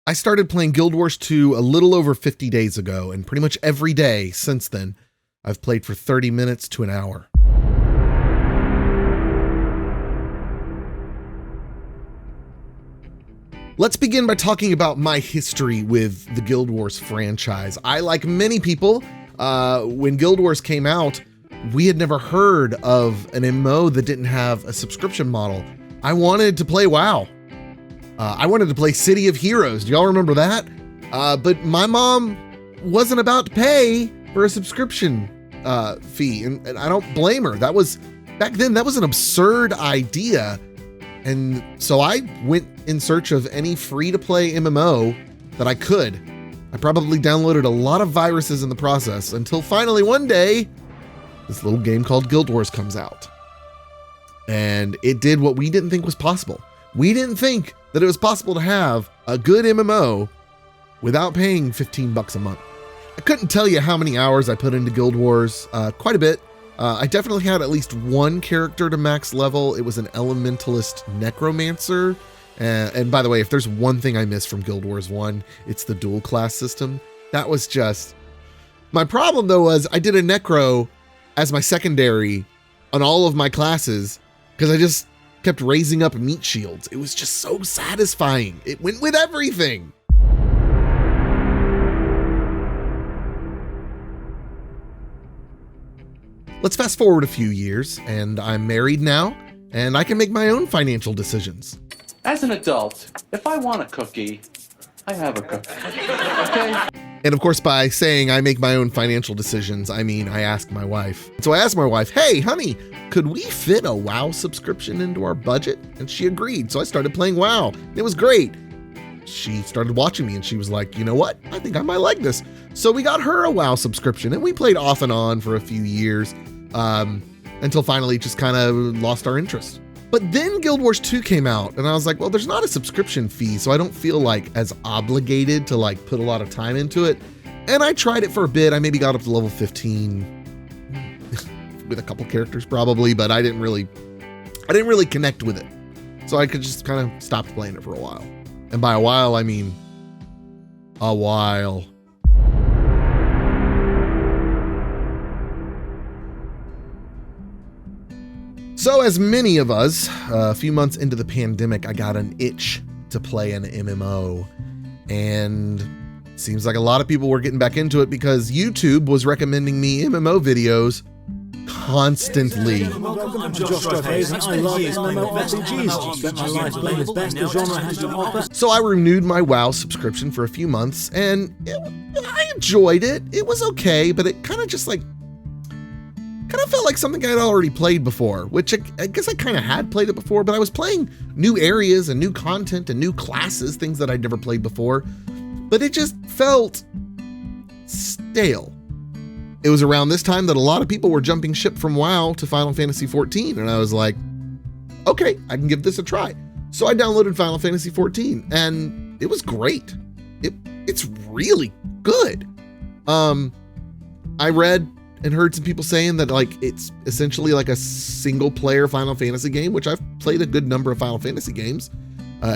I started playing Guild Wars 2 a little over 50 days ago, and pretty much every day since then, I've played for 30 minutes to an hour. Let's begin by talking about my history with the Guild Wars franchise. I, like many people, when Guild Wars came out, we had never heard of an MMO that didn't have a subscription model. I wanted to play WoW. I wanted to play City of Heroes. Do y'all remember that? But my mom wasn't about to pay for a subscription fee, and I don't blame her. Back then, that was an absurd idea. And so I went in search of any free-to-play MMO that I could. I probably downloaded a lot of viruses in the process until finally one day, this little game called Guild Wars comes out. And it did what we didn't think was possible. We didn't think that it was possible to have a good MMO without paying $15 a month. I couldn't tell you how many hours I put into Guild Wars, quite a bit. I definitely had at least one character to max level. It was an Elementalist Necromancer. And by the way, if there's one thing I miss from Guild Wars 1, it's the dual class system. That was just... My problem though was I did a Necro as my secondary on all of my classes because I just kept raising up meat shields. It was just so satisfying. It went with everything. Let's fast forward a few years, and I'm married now, and I can make my own financial decisions. As an adult, if I want a cookie, I have a cookie. Okay? And of course, by saying I make my own financial decisions, I mean I ask my wife. So I asked my wife, hey, honey, could we fit a WoW subscription into our budget? And she agreed. So I started playing WoW. It was great. She started watching me and she was like, you know what? I think I might like this. So we got her a WoW subscription and we played off and on for a few years until finally just kind of lost our interest. But then Guild Wars 2 came out and I was like, well, there's not a subscription fee, so I don't feel like as obligated to like put a lot of time into it. And I tried it for a bit. I maybe got up to level 15 with a couple characters probably, but I didn't really connect with it. So I could just kind of stop playing it for a while. And by a while, I mean a while. So as many of us, a few months into the pandemic, I got an itch to play an MMO. And it seems like a lot of people were getting back into it because YouTube was recommending me MMO videos constantly. I'm Josh Hayes, I love MMORPGs. I've spent my life playing the best the genre has to offer. So I renewed my WoW subscription for a few months and I enjoyed it. It was okay, but it kind of just like felt like something I'd already played before, which I guess I kind of had played it before, but I was playing new areas and new content and new classes, things that I'd never played before, but it just felt stale. It was around this time that a lot of people were jumping ship from WoW to Final Fantasy XIV, and I was like, okay, I can give this a try. So I downloaded Final Fantasy XIV, and it was great. It's really good. I read and heard some people saying that like it's essentially like a single player Final Fantasy game, which I've played a good number of Final Fantasy games.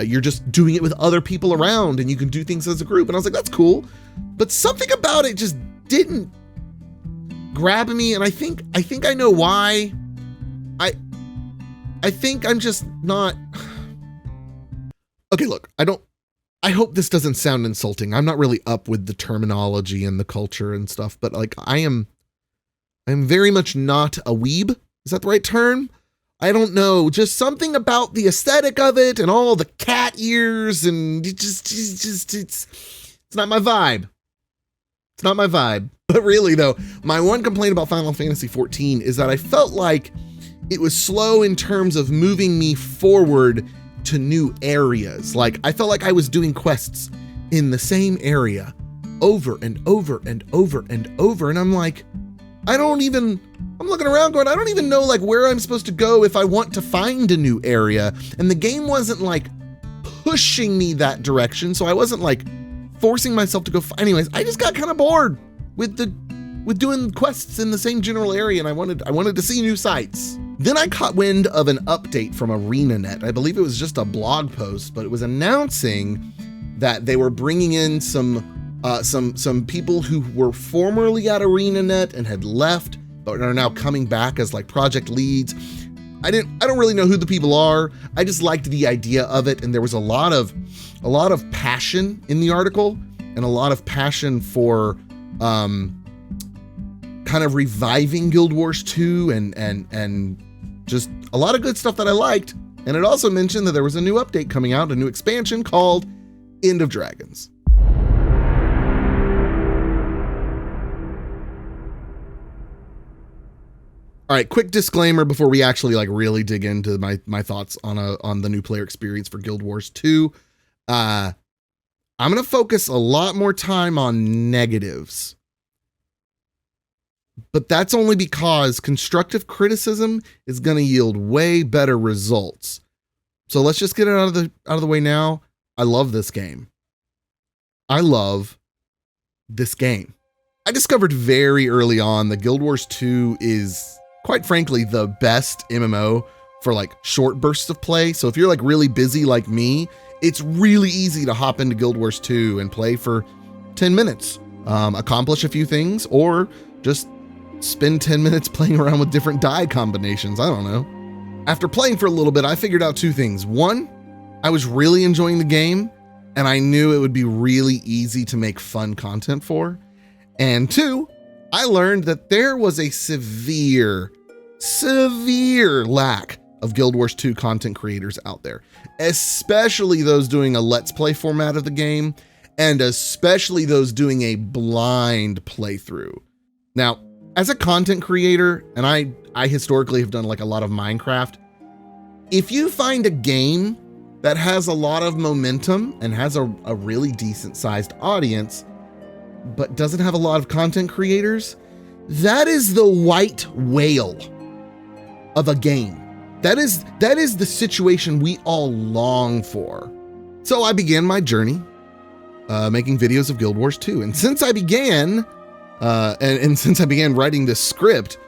You're just doing it with other people around and you can do things as a group. And I was like, that's cool. But something about it just didn't grab me. And I think I know why. I think I'm just not. Okay, look, I hope this doesn't sound insulting. I'm not really up with the terminology and the culture and stuff, but like I'm very much not a weeb. Is that the right term? I don't know. Just something about the aesthetic of it and all the cat ears and it's not my vibe. It's not my vibe. But really though, my one complaint about Final Fantasy XIV is that I felt like it was slow in terms of moving me forward to new areas. Like I felt like I was doing quests in the same area over and over and over and over. And I'm like, I'm looking around going, I don't even know like where I'm supposed to go if I want to find a new area. And the game wasn't like pushing me that direction. So I wasn't like forcing myself to go. Anyways, I just got kind of bored with doing quests in the same general area. And I wanted to see new sites. Then I caught wind of an update from ArenaNet. I believe it was just a blog post, but it was announcing that they were bringing in some people who were formerly at ArenaNet and had left, but are now coming back as like project leads. I don't really know who the people are. I just liked the idea of it, and there was a lot of passion in the article, and a lot of passion for kind of reviving Guild Wars 2 and just a lot of good stuff that I liked. And it also mentioned that there was a new update coming out, a new expansion called End of Dragons. All right, quick disclaimer before we actually like really dig into my thoughts on the new player experience for Guild Wars 2. I'm going to focus a lot more time on negatives. But that's only because constructive criticism is going to yield way better results. So let's just get it out of the way now. I love this game. I love this game. I discovered very early on that Guild Wars 2 is, quite frankly, the best MMO for like short bursts of play. So if you're like really busy like me, it's really easy to hop into Guild Wars 2 and play for 10 minutes, accomplish a few things, or just spend 10 minutes playing around with different die combinations. I don't know. After playing for a little bit, I figured out two things. One, I was really enjoying the game, and I knew it would be really easy to make fun content for. And two, I learned that there was a severe lack of Guild Wars 2 content creators out there, especially those doing a Let's Play format of the game, and especially those doing a blind playthrough. Now, as a content creator, and I historically have done like a lot of Minecraft, if you find a game that has a lot of momentum and has a really decent sized audience, but doesn't have a lot of content creators, that is the white whale of a game. That is the situation we all long for. So I began my journey making videos of Guild Wars 2. And since I began, since I began writing this script,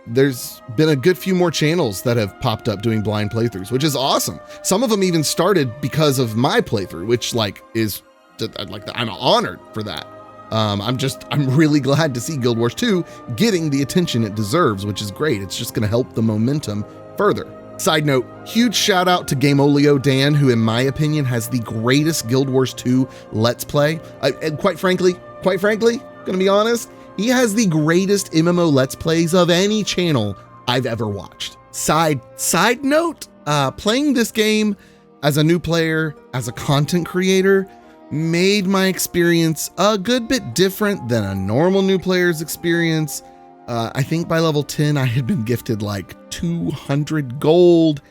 there's been a good few more channels that have popped up doing blind playthroughs, which is awesome. Some of them even started because of my playthrough, which I'm honored for that. I'm really glad to see Guild Wars 2 getting the attention it deserves, which is great. It's just going to help the momentum further. Side note, huge shout out to Gameolio Dan, who in my opinion has the greatest Guild Wars 2 Let's Play. And quite frankly, gonna be honest, he has the greatest MMO Let's Plays of any channel I've ever watched. Side note, playing this game as a new player, as a content creator, made my experience a good bit different than a normal new player's experience. I think by level 10, I had been gifted like 200 gold,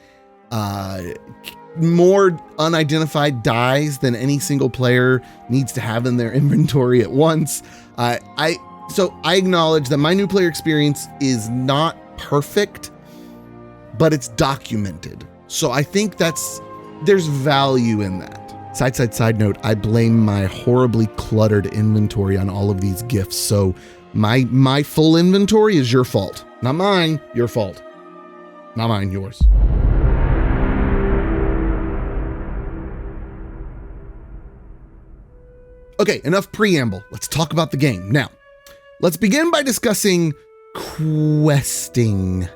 more unidentified dies than any single player needs to have in their inventory at once. So I acknowledge that my new player experience is not perfect, but it's documented. So I think there's value in that. Side note, I blame my horribly cluttered inventory on all of these gifts. So my full inventory is your fault. Not mine, your fault. Not mine, yours. Okay, enough preamble. Let's talk about the game. Now, let's begin by discussing questing.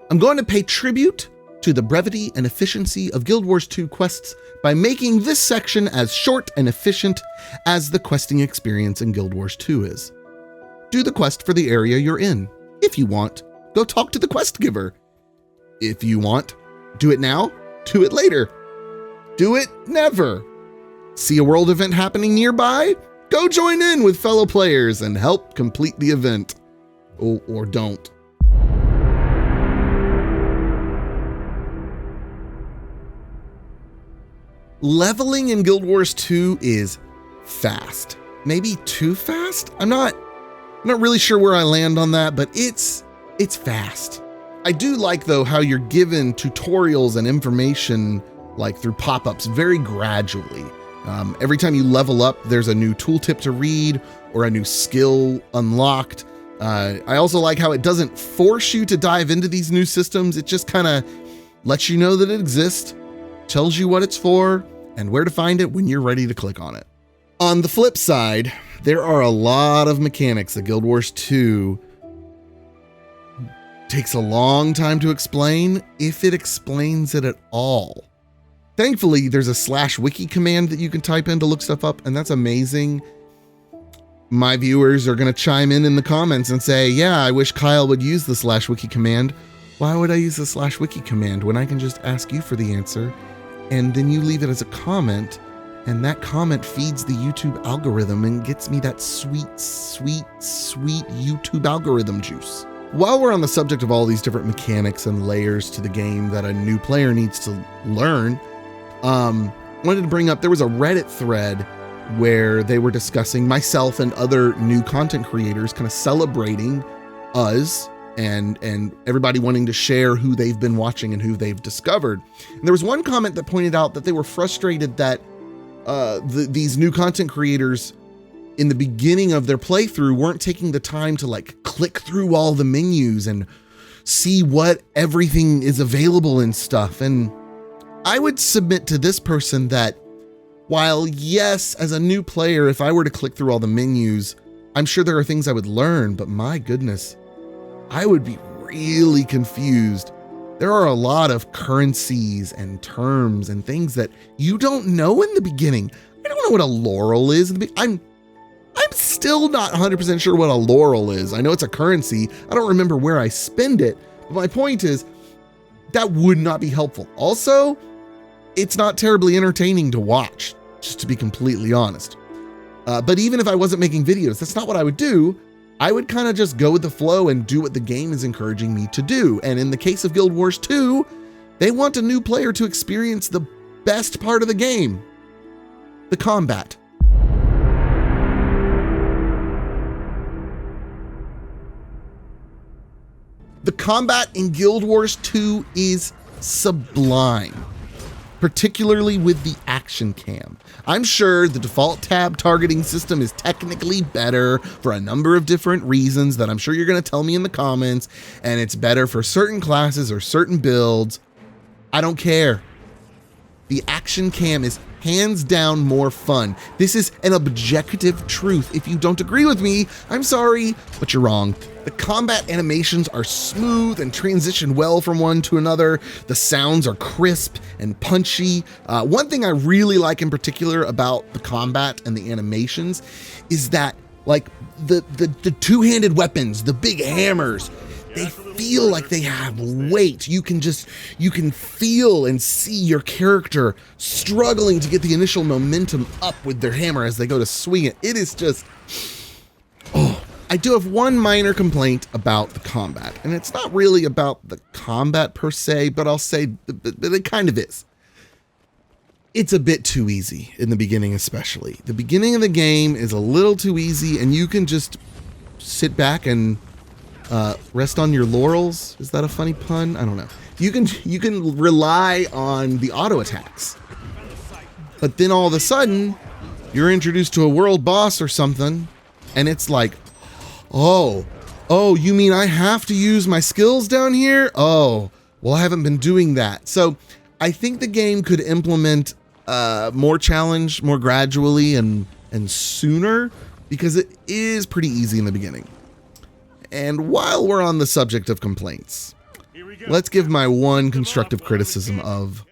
I'm going to pay tribute to the brevity and efficiency of Guild Wars 2 quests by making this section as short and efficient as the questing experience in Guild Wars 2 is. Do the quest for the area you're in. If you want, go talk to the quest giver. If you want, do it now, do it later. Do it never. See a world event happening nearby? Go join in with fellow players and help complete the event. Or don't. Leveling in Guild Wars 2 is fast. Maybe too fast? I'm not really sure where I land on that, but it's fast. I do like, though, how you're given tutorials and information like through pop-ups very gradually. Every time you level up, there's a new tooltip to read or a new skill unlocked. I also like how it doesn't force you to dive into these new systems. It just kind of lets you know that it exists, tells you what it's for, and where to find it when you're ready to click on it. On the flip side, there are a lot of mechanics that Guild Wars 2 takes a long time to explain, if it explains it at all. Thankfully, there's a /wiki command that you can type in to look stuff up, and that's amazing. My viewers are going to chime in the comments and say, yeah, I wish Kyle would use the /wiki command. Why would I use the /wiki command when I can just ask you for the answer, and then you leave it as a comment, and that comment feeds the YouTube algorithm and gets me that sweet, sweet, sweet YouTube algorithm juice. While we're on the subject of all these different mechanics and layers to the game that a new player needs to learn, wanted to bring up, there was a Reddit thread where they were discussing, myself and other new content creators kind of celebrating us and everybody wanting to share who they've been watching and who they've discovered. And there was one comment that pointed out that they were frustrated that these new content creators in the beginning of their playthrough weren't taking the time to like click through all the menus and see what everything is available and stuff. And I would submit to this person that while yes, as a new player, if I were to click through all the menus, I'm sure there are things I would learn, but my goodness, I would be really confused. There are a lot of currencies and terms and things that you don't know in the beginning. I don't know what a laurel is. I'm still not 100% sure what a laurel is. I know it's a currency. I don't remember where I spend it. But my point is, that would not be helpful. Also, it's not terribly entertaining to watch, just to be completely honest. But even if I wasn't making videos, that's not what I would do. I would kind of just go with the flow and do what the game is encouraging me to do. And in the case of Guild Wars 2, they want a new player to experience the best part of the game, the combat. The combat in Guild Wars 2 is sublime, particularly with the action cam. I'm sure the default tab targeting system is technically better for a number of different reasons that I'm sure you're going to tell me in the comments, and it's better for certain classes or certain builds. I don't care. The action cam is hands down more fun. This is an objective truth. If you don't agree with me, I'm sorry, but you're wrong. The combat animations are smooth and transition well from one to another. The sounds are crisp and punchy. One thing I really like in particular about the combat and the animations is that like the two-handed weapons, the big hammers, they feel like they have weight. You can feel and see your character struggling to get the initial momentum up with their hammer as they go to swing it. It is just, I do have one minor complaint about the combat, and it's not really about the combat per se, but I'll say it kind of is. It's a bit too easy in the beginning, especially. The beginning of the game is a little too easy, and you can just sit back and rest on your laurels. Is that a funny pun? I don't know. You can rely on the auto attacks, but then all of a sudden you're introduced to a world boss or something, and it's like, oh, you mean I have to use my skills down here? Oh, well, I haven't been doing that. So I think the game could implement more challenge more gradually and sooner, because it is pretty easy in the beginning. And while we're on the subject of complaints, let's give my one constructive criticism of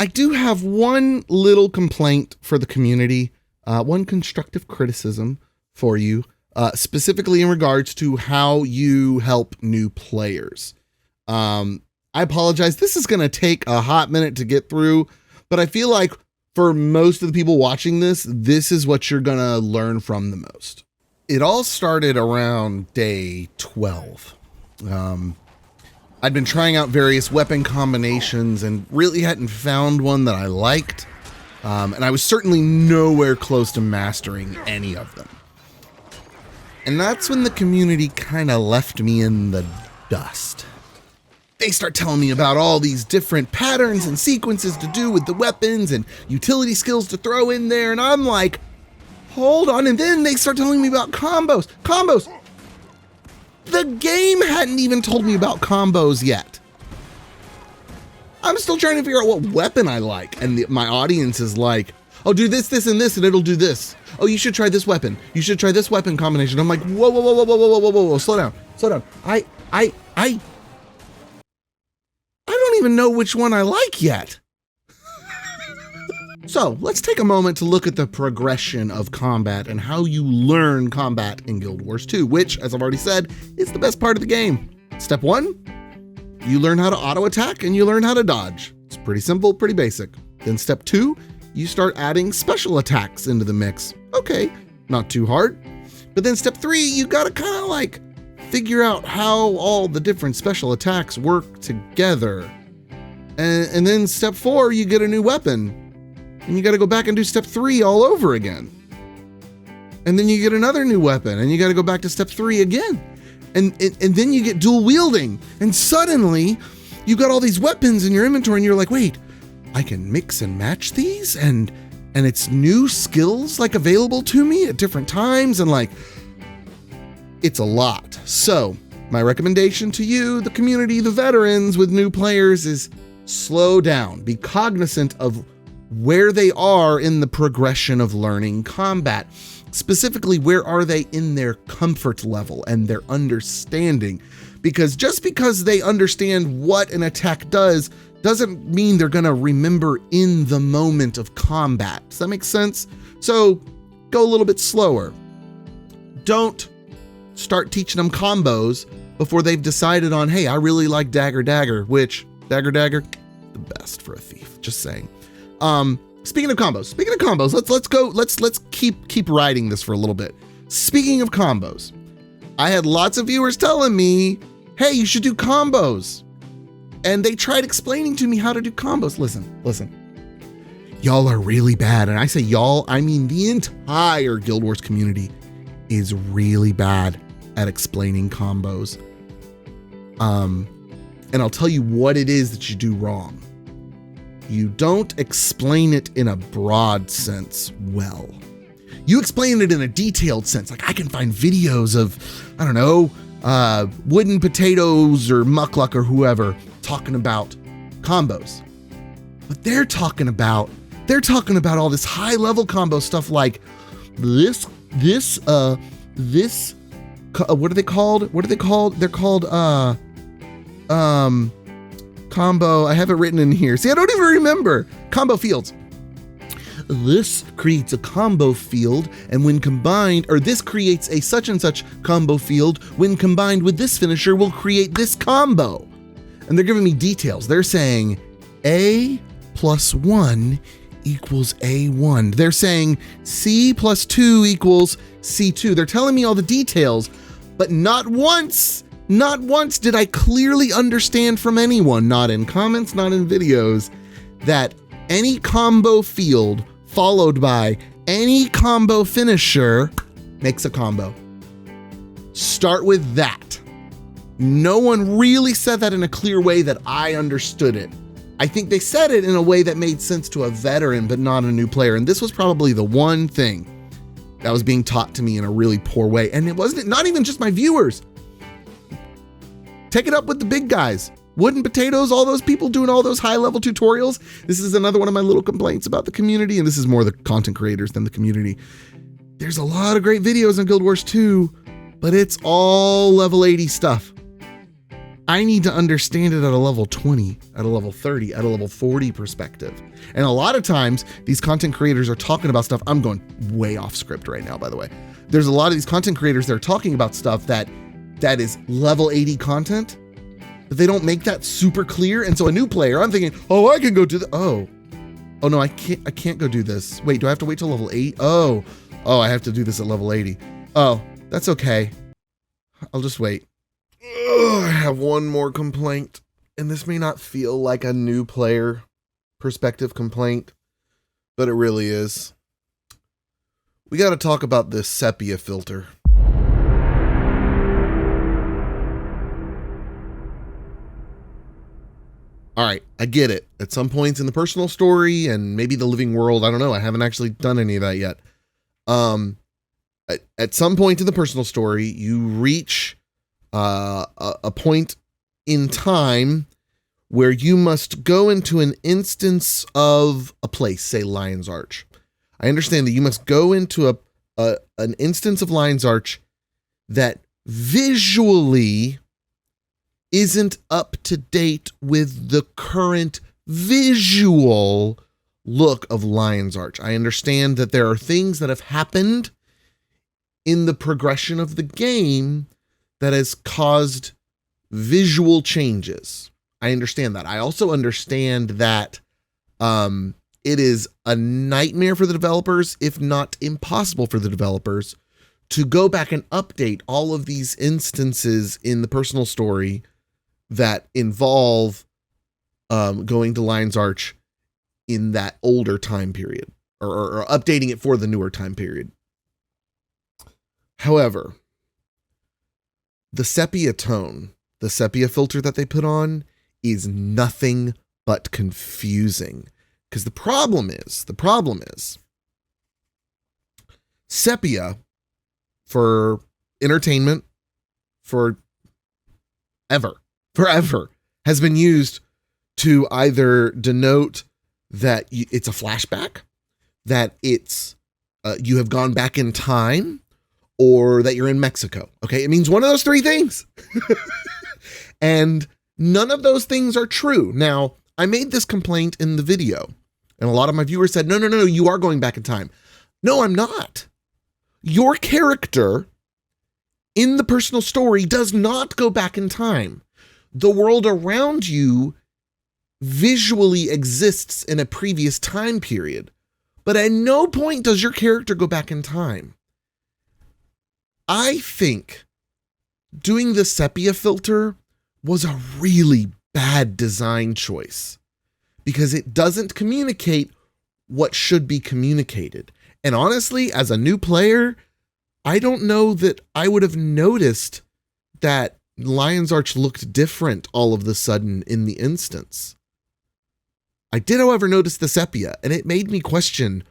I do have one little complaint for the community, one constructive criticism for you, specifically in regards to how you help new players. I apologize. This is going to take a hot minute to get through, but I feel like for most of the people watching this is what you're going to learn from the most. It all started around day 12. I'd been trying out various weapon combinations and really hadn't found one that I liked. And I was certainly nowhere close to mastering any of them. And that's when the community kind of left me in the dust. They start telling me about all these different patterns and sequences to do with the weapons and utility skills to throw in there. And I'm like, hold on. And then they start telling me about combos. The game hadn't even told me about combos yet. I'm still trying to figure out what weapon I like. And my audience is like, oh, do this, this, and this, and it'll do this. Oh, you should try this weapon. You should try this weapon combination. I'm like, whoa, whoa, whoa, whoa, whoa, whoa, whoa, whoa, whoa, slow down, slow down. I don't even know which one I like yet. So let's take a moment to look at the progression of combat and how you learn combat in Guild Wars 2, which, as I've already said, is the best part of the game. Step 1, you learn how to auto attack and you learn how to dodge. It's pretty simple, pretty basic. Then step 2, you start adding special attacks into the mix. Okay, not too hard. But then step 3, you gotta kind of like figure out how all the different special attacks work together. And then step 4, you get a new weapon. And you got to go back and do step 3 all over again. And then you get another new weapon and you got to go back to step 3 again. And then you get dual wielding. And suddenly you got all these weapons in your inventory and you're like, wait, I can mix and match these? And it's new skills like available to me at different times. And like, it's a lot. So my recommendation to you, the community, the veterans with new players is slow down. Be cognizant of where they are in the progression of learning combat. Specifically, where are they in their comfort level and their understanding? Because just because they understand what an attack does doesn't mean they're going to remember in the moment of combat. Does that make sense? So go a little bit slower. Don't start teaching them combos before they've decided on, hey, I really like dagger, which dagger, the best for a thief. Just saying. Speaking of combos, let's keep riding this for a little bit. Speaking of combos, I had lots of viewers telling me, hey, you should do combos. And they tried explaining to me how to do combos. Listen, y'all are really bad. And I say y'all, I mean the entire Guild Wars community is really bad at explaining combos. And I'll tell you what it is that you do wrong. You don't explain it in a broad sense well. You explain it in a detailed sense. Like I can find videos of, I don't know, Wooden Potatoes or Muckluck or whoever talking about combos. But they're talking about all this high level combo stuff like this, what are they called? They're called, combo, I have it written in here. See, I don't even remember. Combo fields. This creates a combo field, and when combined, or this creates a such and such combo field, when combined with this finisher will create this combo. And they're giving me details. They're saying A plus 1 equals A1. They're saying C plus 2 equals C2. They're telling me all the details, but not once did I clearly understand from anyone, not in comments, not in videos, that any combo field followed by any combo finisher makes a combo. Start with that. No one really said that in a clear way that I understood it. I think they said it in a way that made sense to a veteran, but not a new player. And this was probably the one thing that was being taught to me in a really poor way. And it wasn't, not even just my viewers. Take it up with the big guys. Wooden Potatoes, all those people doing all those high level tutorials. This is another one of my little complaints about the community, and this is more the content creators than the community. There's a lot of great videos on Guild Wars 2, but it's all level 80 stuff. I need to understand it at a level 20, at a level 30, at a level 40 perspective. And a lot of times these content creators are talking about stuff. I'm going way off script right now, by the way. There's a lot of these content creators that are talking about stuff that is level 80 content, but they don't make that super clear. And so a new player, I'm thinking, oh, I can go do the, oh no, I can't go do this. Wait, do I have to wait till level 8? Oh, I have to do this at level 80. Oh, that's okay. I'll just wait. I have one more complaint, and this may not feel like a new player perspective complaint, but it really is. We got to talk about this sepia filter. All right, I get it. At some points in the personal story and maybe the living world, I don't know. I haven't actually done any of that yet. At some point in the personal story, you reach a point in time where you must go into an instance of a place, say Lion's Arch. I understand that you must go into an instance of Lion's Arch that visually isn't up to date with the current visual look of Lion's Arch. I understand that there are things that have happened in the progression of the game that has caused visual changes. I understand that. I also understand that it is a nightmare for the developers, if not impossible for the developers, to go back and update all of these instances in the personal story that involve going to Lion's Arch in that older time period, or updating it for the newer time period. However, the sepia tone, the sepia filter that they put on is nothing but confusing. Because the problem is sepia for entertainment forever has been used to either denote that it's a flashback, that it's you have gone back in time, or that you're in Mexico. Okay, it means one of those three things. And none of those things are true. Now, I made this complaint in the video, and a lot of my viewers said, no, you are going back in time. No, I'm not. Your character in the personal story does not go back in time. The world around you visually exists in a previous time period, but at no point does your character go back in time. I think doing the sepia filter was a really bad design choice because it doesn't communicate what should be communicated. And honestly, as a new player, I don't know that I would have noticed that Lion's Arch looked different all of the sudden in the instance. I did, however, notice the sepia, and it made me question,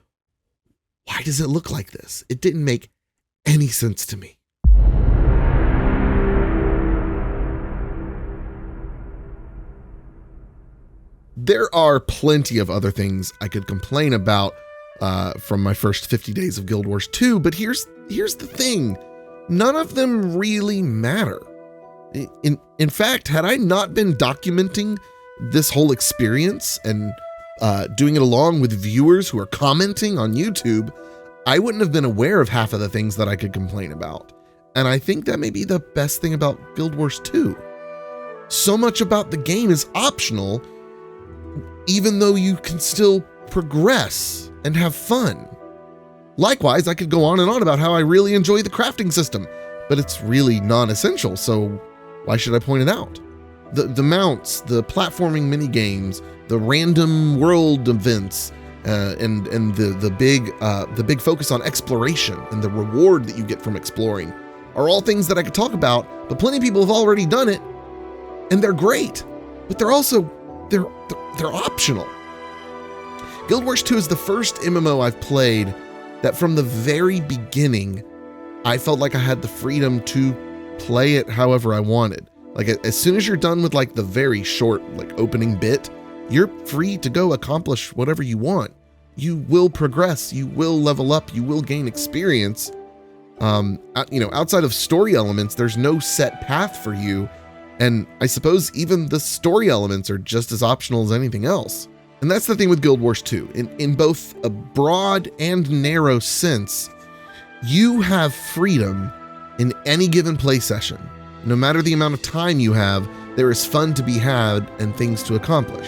why does it look like this? It didn't make any sense to me. There are plenty of other things I could complain about from my first 50 days of Guild Wars 2, but here's the thing. None of them really matter. In fact, had I not been documenting this whole experience and doing it along with viewers who are commenting on YouTube, I wouldn't have been aware of half of the things that I could complain about. And I think that may be the best thing about Guild Wars 2. So much about the game is optional, even though you can still progress and have fun. Likewise, I could go on and on about how I really enjoy the crafting system, but it's really non-essential, so why should I point it out? The mounts, the platforming mini games, the random world events, and the big focus on exploration and the reward that you get from exploring are all things that I could talk about, but plenty of people have already done it, and they're great, but they're also they're optional. Guild Wars 2 is the first MMO I've played that from the very beginning, I felt like I had the freedom to play it however I wanted. Like as soon as you're done with like the very short like opening bit, you're free to go accomplish whatever you want. You will progress, you will level up, you will gain experience. Outside of story elements, there's no set path for you. And I suppose even the story elements are just as optional as anything else. And that's the thing with Guild Wars 2. In both a broad and narrow sense, you have freedom in any given play session. No matter the amount of time you have, there is fun to be had and things to accomplish.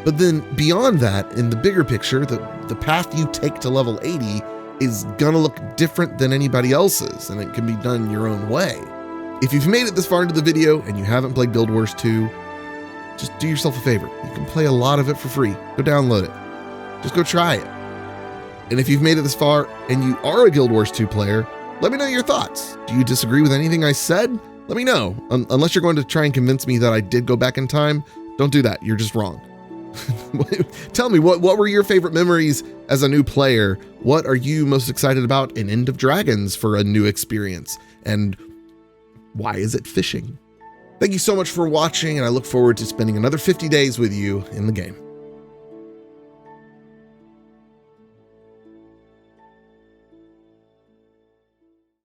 But then beyond that, in the bigger picture, the path you take to level 80 is gonna look different than anybody else's, and it can be done your own way. If you've made it this far into the video and you haven't played Guild Wars 2, just do yourself a favor. You can play a lot of it for free. Go download it. Just go try it. And if you've made it this far and you are a Guild Wars 2 player, let me know your thoughts. Do you disagree with anything I said? Let me know. Unless you're going to try and convince me that I did go back in time, don't do that. You're just wrong. Tell me, what were your favorite memories as a new player? What are you most excited about in End of Dragons for a new experience? And Why is it fishing? Thank you so much for watching, and I look forward to spending another 50 days with you in the game.